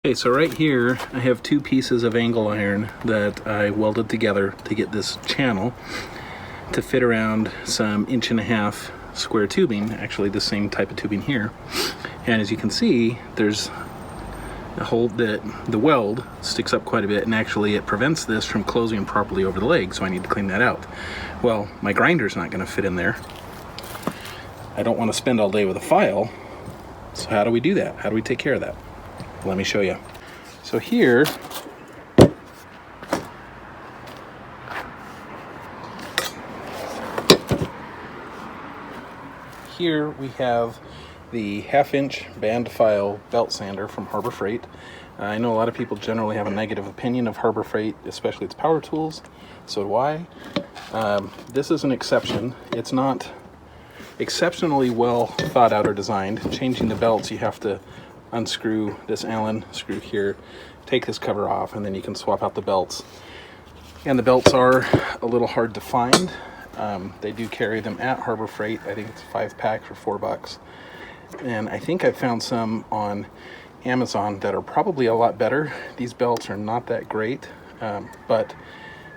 Okay, so right here I have two pieces of angle iron that I welded together to get this channel to fit around some 1.5-inch square tubing, actually the same type of tubing here. And as you can see, there's a hole that the weld sticks up quite a bit, and actually it prevents this from closing properly over the leg, so I need to clean that out. Well, my grinder's not going to fit in there. I don't want to spend all day with a file, so how do we do that? How do we take care of that? Let me show you. So here we have the 1/2-inch Bandfile belt sander from Harbor Freight. I know a lot of people generally have a negative opinion of Harbor Freight, especially its power tools. So do I. This is an exception. It's not exceptionally well thought out or designed. Changing the belts, you have to unscrew this Allen screw here, take this cover off, and then you can swap out the belts. And the belts are a little hard to find. They do carry them at Harbor Freight. I think it's 5-pack for $4. And I think I found some on Amazon that are probably a lot better. These belts are not that great, but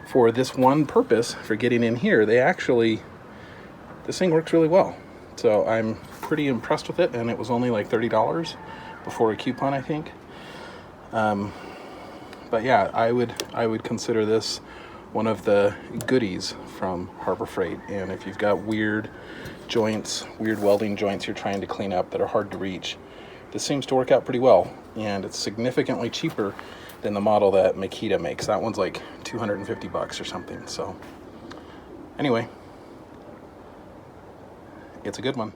for this one purpose, for getting in here, this thing works really well. So I'm pretty impressed with it, and it was only like $30 before a coupon, I think. But yeah, I would consider this one of the goodies from Harbor Freight. And if you've got weird joints, weird welding joints you're trying to clean up that are hard to reach, this seems to work out pretty well. And it's significantly cheaper than the model that Makita makes. That one's like $250 or something. So anyway, it's a good one.